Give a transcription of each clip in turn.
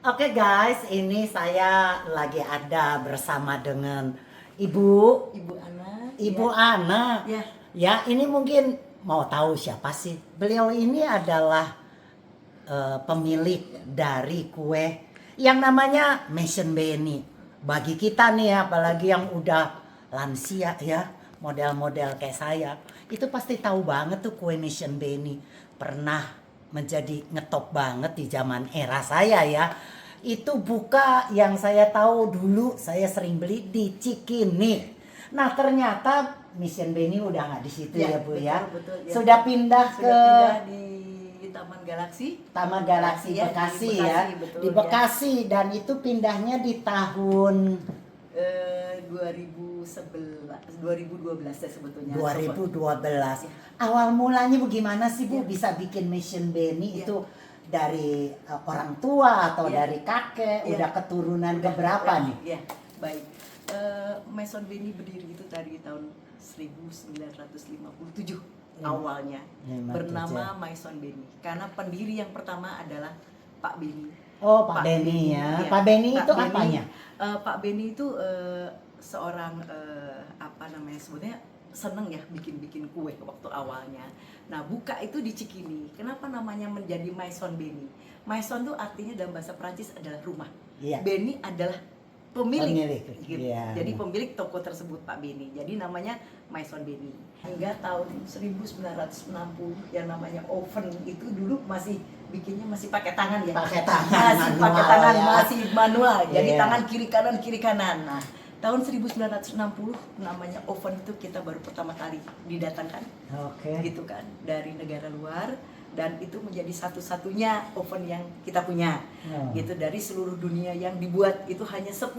Oke guys, ini saya lagi ada bersama dengan Ibu Ibu Ana. Ibu Ya. Ana. Ya. Ya, ini mungkin mau tahu siapa sih? Beliau ini adalah pemilik dari kue yang namanya Maison Benny. Bagi kita nih ya, apalagi yang udah lansia ya, model-model kayak saya, itu pasti tahu banget tuh kue Maison Benny. Pernah menjadi ngetop banget di zaman era saya ya. Itu buka yang saya tahu dulu saya sering beli di Cikini. Nah ternyata Maison Benny udah nggak di situ ya, Bu betul, ya. betul, ya. Sudah pindah Sudah ke pindah di Taman Galaksi. Taman Galaksi Ya, Bekasi di ya. Bekasi, betul, Di Bekasi dan itu pindahnya di tahun 2012 ya sebetulnya. 2012. Ya. Awal mulanya bagaimana sih Bu Ya. bisa bikin Maison Benny Ya. itu dari orang tua atau Ya. dari kakek, Ya. udah keturunan keberapa nih? Ya, baik. Maison Benny berdiri itu dari tahun 1957 awalnya. 57. Bernama Maison Benny karena pendiri yang pertama adalah Pak Benny. Oh, Pak Benny ya. Iya. Pak Benny Pak itu Benny, apanya? Pak Benny itu seorang apa namanya sebutnya seneng ya bikin kue waktu awalnya. Nah buka itu di Cikini. Kenapa namanya menjadi Maison Benny? Maison itu artinya dalam bahasa Prancis adalah rumah. Iya. Benny adalah pemilik. Gitu. Iya. Jadi pemilik toko tersebut Pak Benny. Jadi namanya Maison Benny. Hingga tahun 1960 yang namanya oven itu dulu masih bikinnya masih pakai tangan ya. Pakai tangan, Masih manual pakai tangan, ya. masih manual. Jadi Iya. tangan kiri kanan. Nah, tahun 1960 namanya oven itu kita baru pertama kali didatangkan. Oke. Gitu kan, dari negara luar dan itu menjadi satu-satunya oven yang kita punya. Gitu dari seluruh dunia yang dibuat itu hanya 10.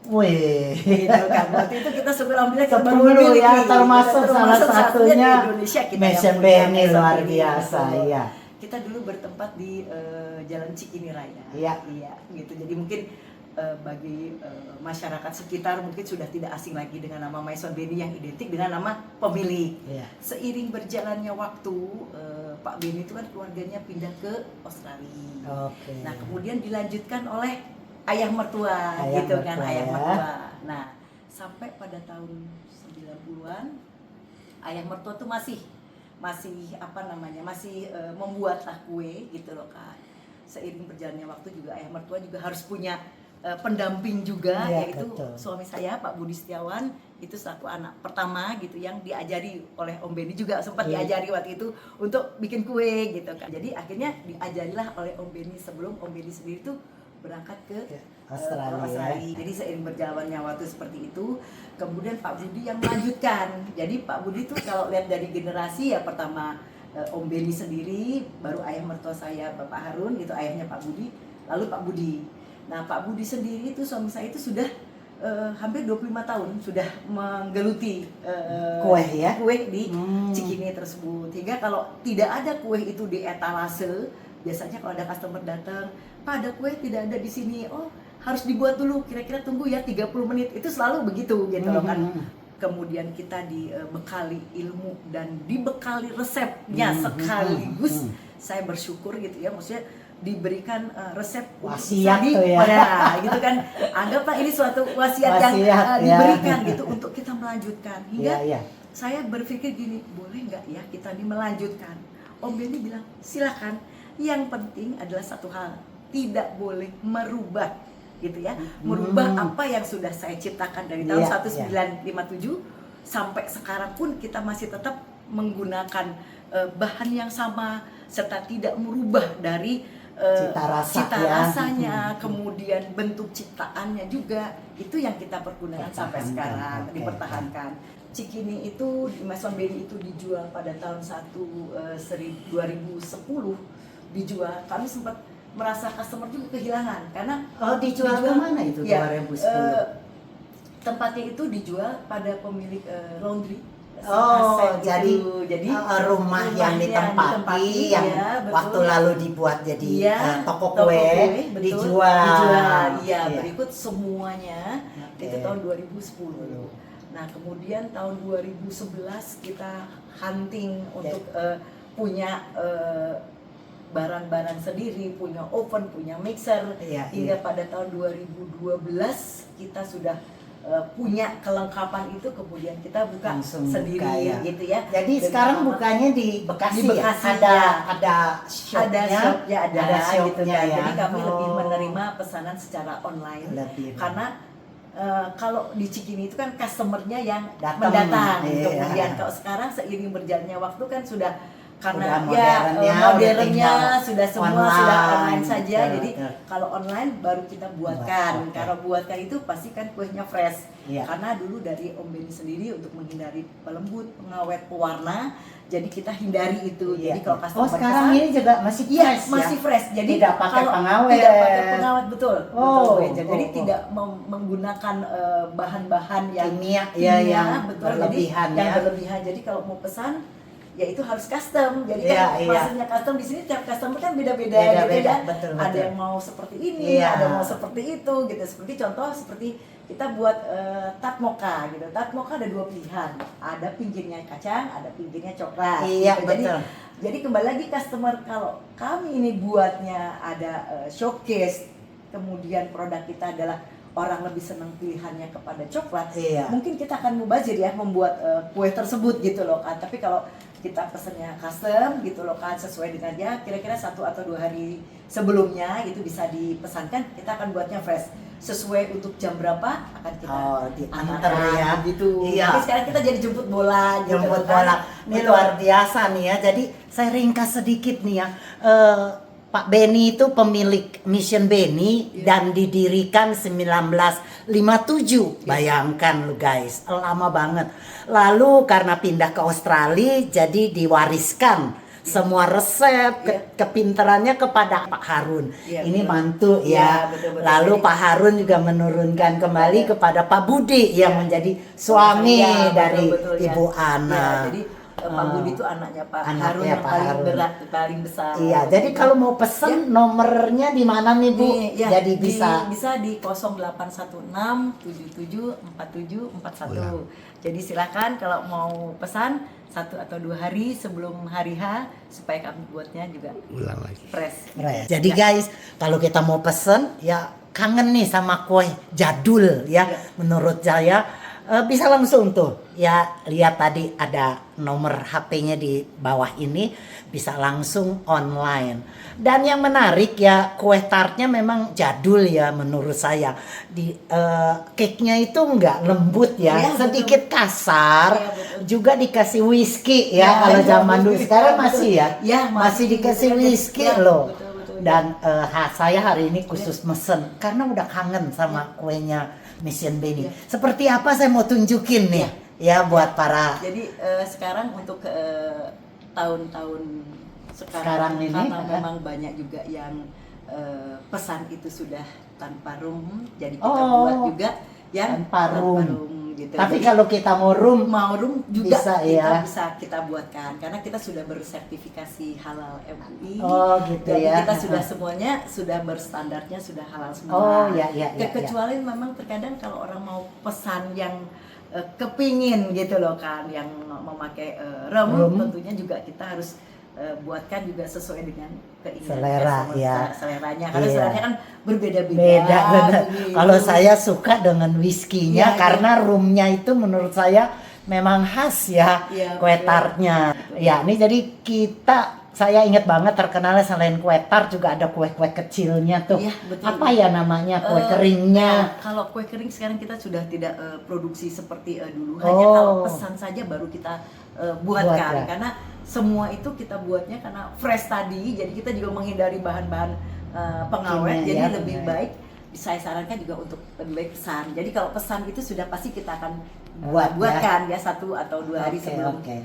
Wih. Gitu kan. Waktu itu kita alhamdulillah kita baru 10 memiliki. ya, termasuk Kita salah satunya di Indonesia kita yang Maison punya Benny Maison luar Benny. biasa Betul. ya. Kita dulu bertempat di Jalan Cikini Raya. Iya. Iya, gitu. Jadi mungkin bagi masyarakat sekitar mungkin sudah tidak asing lagi dengan nama Maison Benny yang identik dengan nama pemilik. Iya. Seiring berjalannya waktu, Pak Benny itu kan keluarganya pindah ke Australia. Oke. Nah, kemudian dilanjutkan oleh ayah mertua, Ayah gitu kan, mertua, ayah ya. mertua. Nah, sampai pada tahun 90-an ayah mertua tuh masih apa namanya? Masih membuatlah kue gitu loh, Kak. Seiring berjalannya waktu juga ayah mertua juga harus punya pendamping juga, Iya, yaitu betul. suami saya Pak Budi Setiawan. Itu satu anak pertama gitu yang diajari oleh Om Benny juga sempat Iya. diajari waktu itu untuk bikin kue gitu kan. Jadi akhirnya diajarilah oleh Om Benny sebelum Om Benny sendiri tuh berangkat ke Australia. Jadi seiring berjalannya waktu seperti itu, kemudian Pak Budi yang melanjutkan. Jadi Pak Budi tuh kalau lihat dari generasi ya pertama Om Benny sendiri, baru ayah mertua saya Bapak Harun gitu, ayahnya Pak Budi, lalu Pak Budi. Nah Pak Budi sendiri itu suami saya itu sudah hampir 25 tahun sudah menggeluti Kue ya? kue di Hmm. Cikini tersebut. Hingga kalau tidak ada kue itu di etalase, biasanya kalau ada customer datang, Pak ada kue tidak ada di sini, oh harus dibuat dulu, kira-kira tunggu ya 30 menit, itu selalu begitu gitu loh kan. Kemudian kita dibekali ilmu dan dibekali resepnya sekaligus. Saya bersyukur gitu ya, maksudnya diberikan resep Wasiat untuk tuh ya. Nah, gitu kan, anggaplah ini suatu wasiat yang Wasiat, ya. diberikan gitu untuk kita melanjutkan. Hingga Iya, iya. saya berpikir gini, boleh nggak ya kita ini melanjutkan? Om Benny bilang silakan. Yang penting adalah satu hal, tidak boleh merubah gitu ya, merubah apa yang sudah saya ciptakan dari tahun Iya, 1957 sampai sekarang pun kita masih tetap menggunakan bahan yang sama serta tidak merubah dari Cita rasa ya. rasanya, kemudian bentuk ciptaannya juga itu yang kita pergunakan sampai sekarang, Oke. dipertahankan. Cikini itu, Maison Benny itu dijual pada tahun 2010 dijual. Kami sempat merasa customer juga kehilangan karena Dijual ke mana itu ya, 2010? tempatnya itu dijual pada pemilik laundry. Oh, Aset jadi, jadi rumah yang ditempati yang ya, betul. waktu lalu dibuat jadi Iya, toko toko kue, betul. dijual. Iya, berikut semuanya. Oke. Itu tahun 2010. Nah, kemudian tahun 2011 kita hunting untuk punya barang-barang sendiri, punya oven, punya mixer. Iya, Hingga pada tahun 2012 kita sudah punya kelengkapan itu, kemudian kita buka Langsung sendiri buka, ya. gitu ya. Jadi Dan sekarang sama- bukanya di Bekasi, Di Bekasi, ya? Ada ya. ada shopnya, ada shopnya ada gitu shopnya kan. ya. Jadi kami lebih Oh, menerima pesanan secara online lebih. karena kalau di Cikini itu kan customernya yang Datang, mendatang. iya. Kemudian kalau sekarang seiring berjalannya waktu kan sudah Udah karena modernnya, modernnya udah sudah semua online, sudah online saja. betul, Jadi betul. kalau online baru kita buatkan. Oke. Kalau buatkan itu pastikan kuenya fresh. Iya. Karena dulu dari Om Beni sendiri untuk menghindari pelembut, pengawet, pewarna, jadi kita hindari itu. Iya. Jadi kalau Oh, customer sekarang pesan, ini juga masih iya, fresh masih ya? fresh. Jadi Tidak pakai kalau pengawet. Tidak pakai pengawet, betul. Oh, betul. Jadi oh, oh. tidak menggunakan bahan-bahan yang Kimia, ya, yang betul. berlebihan, Jadi yang ya. berlebihan. Jadi kalau mau pesan ya itu harus custom. Jadi Iya, kan iya. maksudnya custom di sini tiap customer kan beda-beda Beda-beda, gitu ya. betul, Ada betul. yang mau seperti ini, Iya. ada mau seperti itu gitu. Seperti contoh seperti kita buat tart mocha gitu. Tart mocha ada dua pilihan. Ada pinggirnya kacang, ada pinggirnya coklat. Iya, gitu. betul. Jadi kembali lagi customer, kalau kami ini buatnya ada showcase, kemudian produk kita adalah orang lebih senang pilihannya kepada coklat, Iya. mungkin kita akan mubazir ya membuat kue tersebut gitu loh kan. Tapi kalau kita pesennya custom gitu loh kan, sesuai dengan ya kira-kira 1 atau 2 hari sebelumnya itu bisa dipesankan, kita akan buatnya fresh sesuai untuk jam berapa akan kita diantar ya. gitu. Iya. Tapi sekarang kita jadi jemput bola gitu Jemput loh kan. bola. Ini Betul. luar biasa nih ya. Jadi saya ringkas sedikit nih ya. Pak Beni itu pemilik Mission Beni dan didirikan 1957. Bayangkan lu guys, lama banget. Lalu karena pindah ke Australia jadi diwariskan semua resep kepintarannya kepada Pak Harun. Iya, Ini betul. mantu Iya, ya. betul-betul. Lalu Jadi- Pak Harun juga menurunkan kembali kepada Pak Budi yang menjadi suami Iya, dari betul-betul, ya. Ibu Ana. Ya, jadi Pak Budi itu anaknya Pak Anaknya Harun yang Pak paling Harun. berat, paling besar. Iya, jadi kalau mau pesen nomornya di mana nih Bu? Nih, ya, Jadi bisa. bisa di 0816 77 47 41. Jadi silakan kalau mau pesan 1 atau 2 hari sebelum hari H supaya kami buatnya juga fresh. Fresh. Jadi guys, kalau kita mau pesen ya kangen nih sama kue jadul ya. Iya. Menurut saya bisa langsung tuh ya, lihat tadi ada nomor HP-nya di bawah ini, bisa langsung online. Dan yang menarik ya, kue tartnya memang jadul ya menurut saya. Di cake-nya itu enggak lembut ya, Iya, sedikit kasar. Iya, betul. Juga dikasih whiskey Ya, ya, kalau iya, zaman dulu. betul. Sekarang Betul. masih ya, Ya, masih dikasih betul. whiskey Ya, loh. betul. Dan saya hari ini khusus mesen karena udah kangen sama kuenya Mission Beni. Ya. Seperti apa saya mau tunjukin nih ya buat para. Jadi sekarang untuk tahun-tahun Sekarang ini, karena memang banyak juga yang pesan itu sudah tanpa rum, jadi kita Oh, buat juga yang tanpa rum. gitu. Tapi Jadi, kalau kita mau room mau rum juga bisa, ya. bisa kita buatkan karena kita sudah bersertifikasi halal MUI. Oh, gitu Jadi ya. kita sudah semuanya sudah berstandarnya sudah halal semua. Oh, ya, ya, ya, Kecuali memang terkadang kalau orang mau pesan yang kepingin gitu loh kan, yang memakai rum, tentunya juga kita harus buatkan juga sesuai dengan keinginan Selera, customer, ya. seleranya karena Iya. seleranya kan berbeda-beda. beda bener. begitu. Kalau saya suka dengan whiskinya Iya, karena roomnya itu menurut saya memang khas ya, Iya, kue betul. tartnya. Betul. Ya, ini jadi saya ingat banget terkenalnya selain kue tart juga ada kue-kue kecilnya tuh. Iya, betul. Apa ya namanya, kue keringnya? Nah, kalau kue kering sekarang kita sudah tidak produksi seperti dulu, hanya Oh. kalau pesan saja baru kita buatkan. Buat, ya. Karena semua itu kita buatnya karena fresh tadi, jadi kita juga menghindari bahan-bahan pengawet. Kimia, Jadi ya, lebih benar. baik saya sarankan juga untuk lebih baik pesan. Jadi kalau pesan itu sudah pasti kita akan Buat, buatkan ya 1 atau 2 hari Oke, sebelum oke.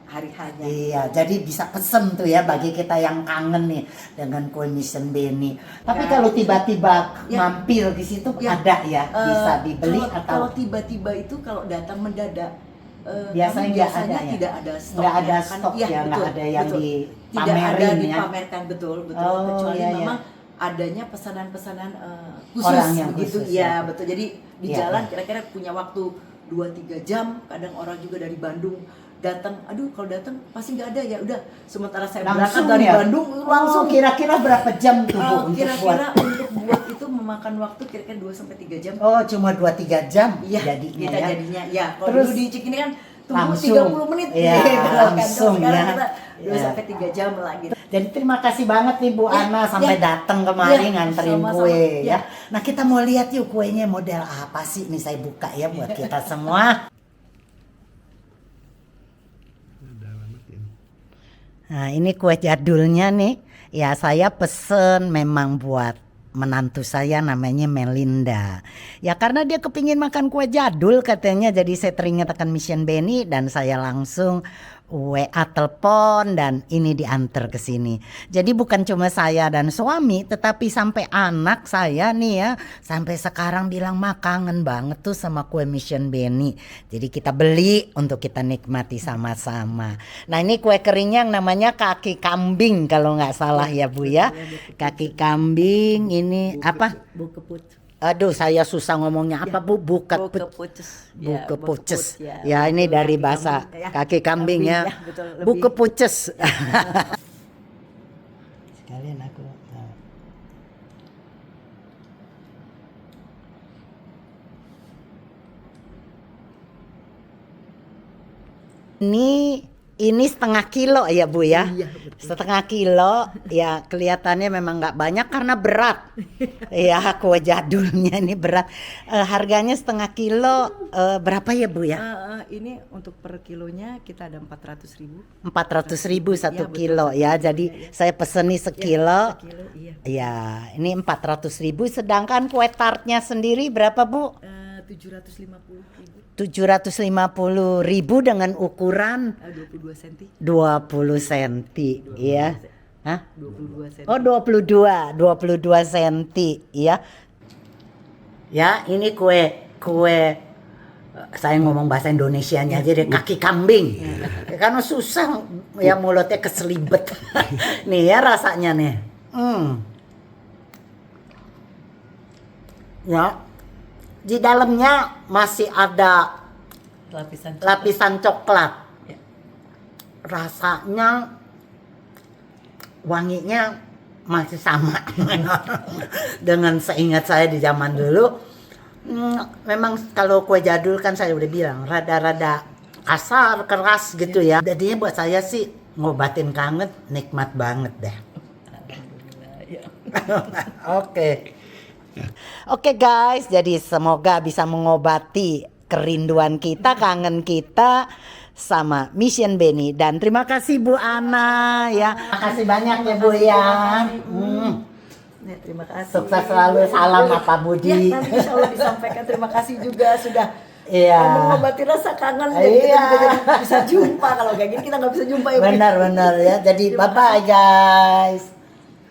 hari hanya. Iya, jadi bisa pesen tuh ya bagi kita yang kangen nih dengan kue Mission Beni. Tapi Ya. kalau tiba-tiba Ya. mampir di situ Ya. ada ya, bisa Eh, dibeli kalau atau tiba-tiba itu kalau datang mendadak Biasanya kami nggak ada ya? tidak ada stok. nggak ada stok ya, nggak ada yang tidak ada dipamerin ya. dipamerkan betul Oh, kecuali iya, iya. memang adanya pesanan-pesanan khusus Orang yang begitu khusus, ya ya. betul. Jadi di Iya, jalan iya. kira-kira punya waktu 2-3 jam, kadang orang juga dari Bandung datang, aduh kalau datang pasti nggak ada ya udah. Sementara saya Langsung berangkat dari ya? Bandung langsung. Kira-kira berapa jam tuh Bu untuk Kira-kira buat? untuk buat itu memakan waktu kira-kira 2 sampai 3 jam. Oh, cuma 2-3 jam Iya, jadinya kita ya. jadinya. Ya, kalau Terus dulu di Cik ini kan tunggu langsung. 30 menit. Iya, gitu kan. langsung Sekarang ya. kita 2 Iya. sampai 3 jam lah gitu. Jadi terima kasih banget nih Bu Ya, Ana sampai ya. datang kemari Ya, nganterin sama-sama. kue ya. Ya. Nah kita mau lihat yuk kuenya model apa sih? Nih saya buka ya buat kita semua. Nah ini kue jadulnya nih. Ya saya pesen memang buat menantu saya namanya Melinda. Ya karena dia kepingin makan kue jadul katanya. Jadi saya teringat akan Mission Benny dan saya langsung WA telepon dan ini diantar ke sini. Jadi bukan cuma saya dan suami tetapi sampai anak saya nih ya sampai sekarang bilang mah kangen banget tuh sama kue Mission Benny. Jadi kita beli untuk kita nikmati sama-sama. Nah ini kue keringnya yang namanya kaki kambing kalau nggak salah ya Bu ya. Kaki kambing ini apa? Bukeput. Aduh saya susah ngomongnya apa Bu? Bukepuces. Bukepuces. Ya, Ya ini betul, dari kaki bahasa kambing, ya. kaki kambing ya. Betul, lebih. Bukepuces. Sekalian aku. Ini setengah kilo ya Bu ya. Iya, betul. Setengah kilo ya kelihatannya memang nggak banyak karena berat. Ya kue jadulnya ini berat. Harganya setengah kilo berapa ya Bu ya? Ini untuk per kilonya kita ada 400.000. 400.000 satu Iya, betul, kilo satu ya. kilo, Jadi iya, iya. saya pesen nih sekilo. Sekilo, iya. Ya ini 400.000. Sedangkan kue tartnya sendiri berapa Bu? 750.000. 750.000 dengan ukuran 22 cm. 20 cm ya. Hah? 22 cm. Oh 22 cm ya. Ya ini kue saya ngomong bahasa Indonesianya aja deh kaki kambing. Karena susah ya mulutnya keselibet. Nih ya rasanya nih. Ya. Di dalamnya masih ada lapisan coklat. Ya. Rasanya wanginya masih sama dengan seingat saya di zaman dulu. Memang kalau kue jadul kan saya udah bilang rada-rada kasar, keras gitu ya. Jadinya buat saya sih ngobatin kangen, nikmat banget deh. Oke. Oke guys, jadi semoga bisa mengobati kerinduan kita, kangen kita sama Mission Benny. Dan terima kasih Bu Ana ya. Terima kasih banyak ya Bu ya. Ya, terima kasih. Sukses selalu, salam Pak Budi. Ya, nanti insya Allah disampaikan terima kasih juga sudah Iya. mengobati rasa kangen. Dan Iya. kita juga jadi bisa jumpa. Kalau kayak gini kita nggak bisa jumpa ya. Bu. Benar ya. Jadi bye bye guys.